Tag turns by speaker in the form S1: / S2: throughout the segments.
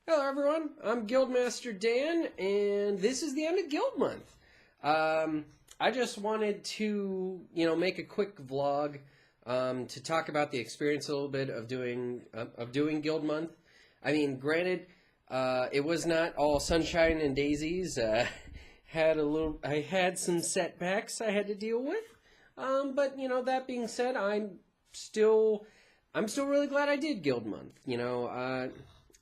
S1: Hello everyone, I'm Guildmaster Dan, and this is the end of Guild Month. I just wanted to, make a quick vlog to talk about the experience a little bit of doing Guild Month. I mean, granted, it was not all sunshine and daisies. I had some setbacks I had to deal with. But that being said, I'm still really glad I did Guild Month.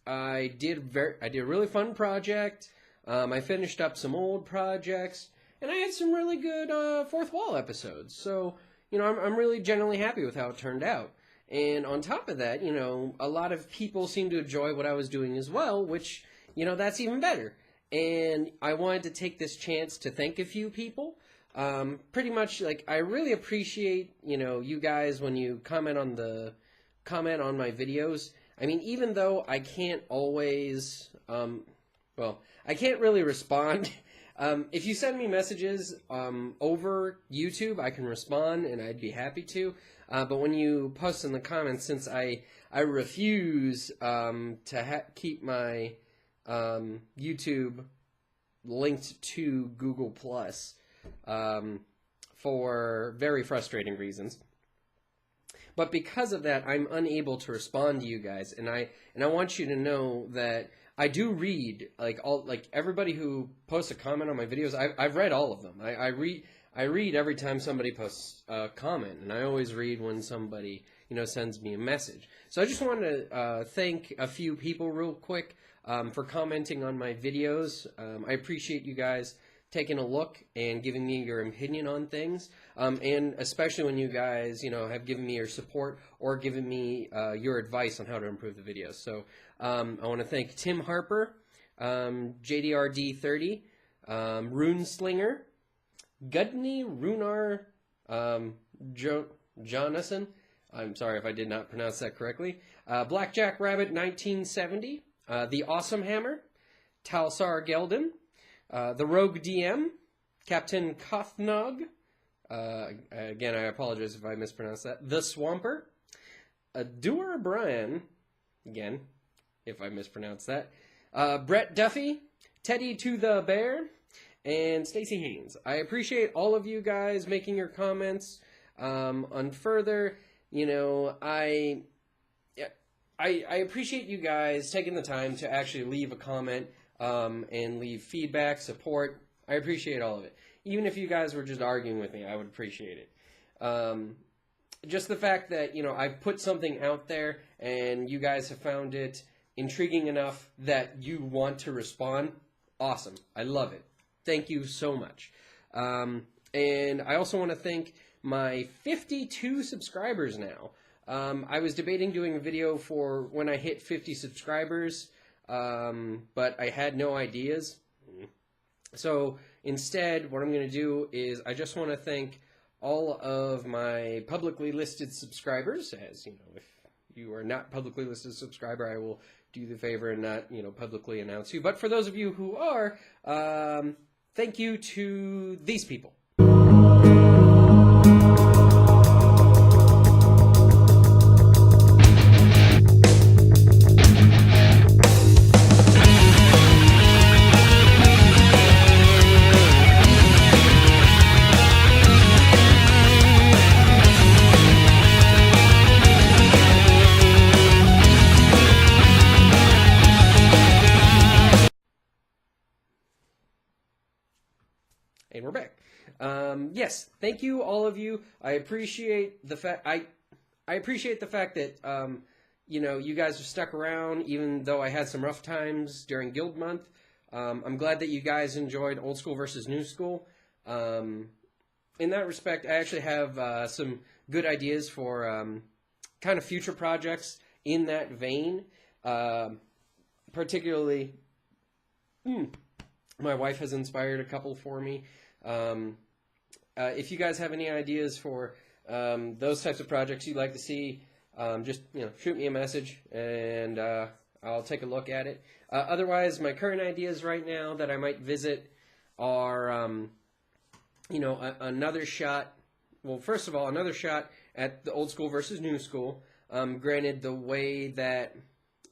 S1: I did a really fun project. I finished up some old projects, and I had some really good fourth wall episodes. So, I'm really generally happy with how it turned out. And on top of that, a lot of people seem to enjoy what I was doing as well, which, that's even better. And I wanted to take this chance to thank a few people. Pretty much, I really appreciate, you guys when you comment on my videos. I mean, even though I can't always, I can't really respond. If you send me messages over YouTube, I can respond, and I'd be happy to. But when you post in the comments, since I refuse to keep my YouTube linked to Google Plus for very frustrating reasons. But because of that, I'm unable to respond to you guys, and I want you to know that I do read everybody who posts a comment on my videos. I've read all of them. I read every time somebody posts a comment, and I always read when somebody sends me a message. So I just wanted to thank a few people real quick for commenting on my videos. I appreciate you guys taking a look and giving me your opinion on things, and especially when you guys, have given me your support or given me your advice on how to improve the videos. So I want to thank Tim Harper, JDRD30, Runeslinger, Gudney Runar Jonasson. I'm sorry if I did not pronounce that correctly. Blackjack Rabbit 1970, The Awesome Hammer, Talsar Geldin, the Rogue DM, Captain Kothnog, again, I apologize if I mispronounced that, The Swamper, Doer Brian, again, if I mispronounced that, Brett Duffy, Teddy to the Bear, and Stacy Haynes. I appreciate all of you guys making your comments on further, I appreciate you guys taking the time to actually leave a comment and leave feedback, support. I appreciate all of it. Even if you guys were just arguing with me, I would appreciate it. Just the fact that, I've put something out there and you guys have found it intriguing enough that you want to respond, awesome. I love it. Thank you so much. And I also want to thank my 52 subscribers now. I was debating doing a video for when I hit 50 subscribers, but I had no ideas. So instead, what I'm going to do is I just want to thank all of my publicly listed subscribers. As if you are not publicly listed subscriber, I will do the favor and not publicly announce you. But for those of you who are, thank you to these people. And we're back. Yes, thank you, all of you. I appreciate the fact I appreciate the fact that you guys are stuck around, even though I had some rough times during Guild Month. I'm glad that you guys enjoyed Old School versus New School. In that respect, I actually have some good ideas for kind of future projects in that vein. Particularly, my wife has inspired a couple for me. If you guys have any ideas for those types of projects you'd like to see, just shoot me a message and I'll take a look at it. Otherwise, my current ideas right now that I might visit are another shot. Well, first of all, another shot at the Old School versus New School. Granted, the way that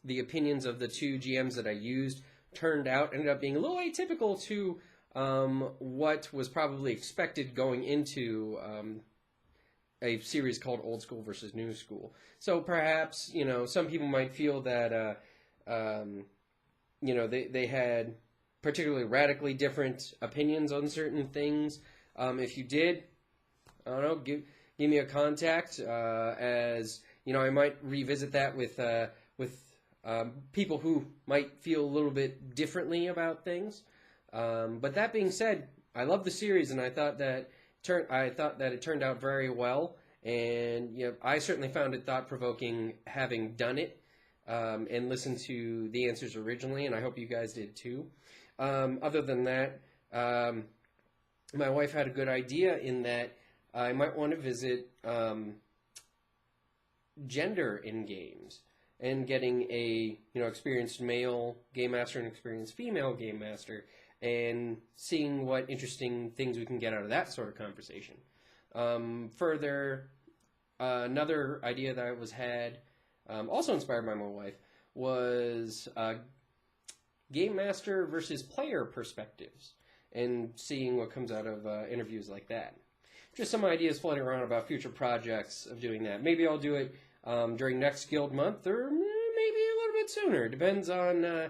S1: the opinions of the two GMs that I used ended up being a little atypical to what was probably expected going into a series called Old School versus New School. So perhaps, some people might feel that, they had particularly radically different opinions on certain things. If you did, I don't know, give me a contact, as, I might revisit that with people who might feel a little bit differently about things. But that being said, I love the series, and I thought that it turned out very well, and I certainly found it thought-provoking having done it and listened to the answers originally, and I hope you guys did too. Other than that, my wife had a good idea in that I might want to visit gender in games, and getting a experienced male game master and experienced female game master, and seeing what interesting things we can get out of that sort of conversation. Further, another idea that was had, also inspired by my wife, was game master versus player perspectives, and seeing what comes out of interviews like that. Just some ideas floating around about future projects of doing that. Maybe I'll do it during next Guild month, or maybe a little bit sooner. Depends on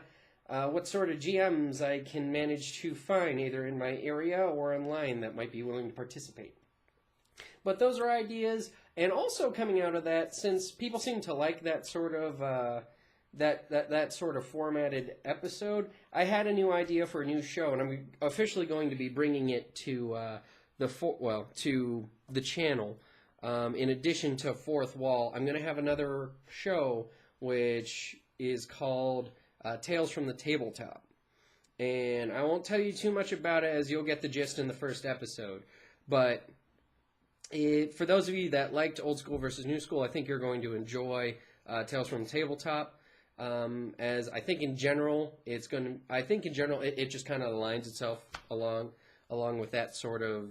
S1: what sort of GMs I can manage to find, either in my area or online, that might be willing to participate. But those are ideas, and also coming out of that, since people seem to like that sort of that sort of formatted episode, I had a new idea for a new show, and I'm officially going to be bringing it to to the channel. In addition to Fourth Wall, I'm going to have another show which is called Tales from the Tabletop. And I won't tell you too much about it, as you'll get the gist in the first episode. But for those of you that liked Old School versus New School, I think you're going to enjoy Tales from the Tabletop. As I think in general, it just kind of aligns itself along with that sort of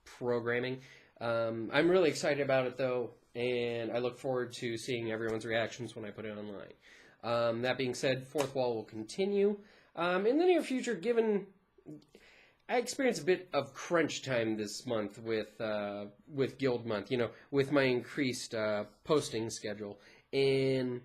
S1: programming. I'm really excited about it, though, and I look forward to seeing everyone's reactions when I put it online. That being said, Fourth Wall will continue. In the near future, given I experienced a bit of crunch time this month with Guild Month, with my increased posting schedule, and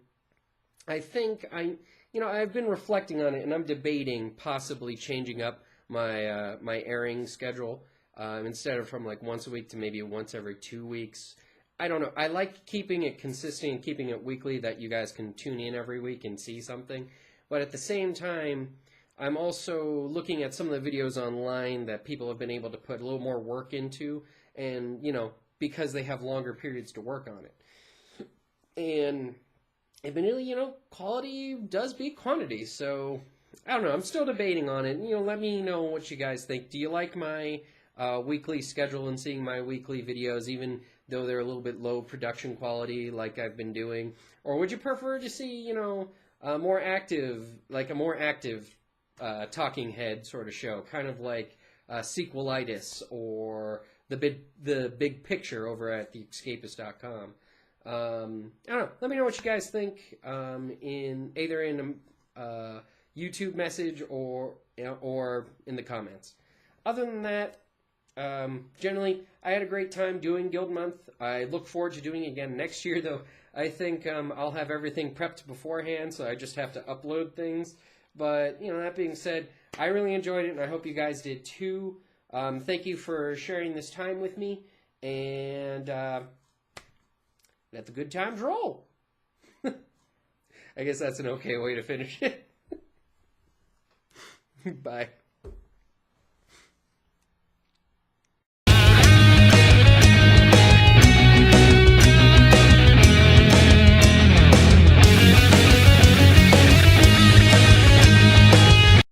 S1: I think I've been reflecting on it, and I'm debating possibly changing up my airing schedule. Instead of from like once a week to maybe once every 2 weeks. I don't know. I like keeping it consistent and keeping it weekly, that you guys can tune in every week and see something. But at the same time, I'm also looking at some of the videos online that people have been able to put a little more work into, and, because they have longer periods to work on it. And admittedly, quality does beat quantity, so I don't know. I'm still debating on it. Let me know what you guys think. Do you like my weekly schedule and seeing my weekly videos, even though they're a little bit low production quality like I've been doing? Or would you prefer to see, a more active talking head sort of show, kind of like Sequelitis or the big picture over at theescapist.com? I don't know. Let me know what you guys think in a YouTube message or in the comments. Other than that, generally, I had a great time doing Guild Month. I look forward to doing it again next year, though. I think I'll have everything prepped beforehand, so I just have to upload things. But, that being said, I really enjoyed it, and I hope you guys did too. Thank you for sharing this time with me, and let the good times roll. I guess that's an okay way to finish it. Bye.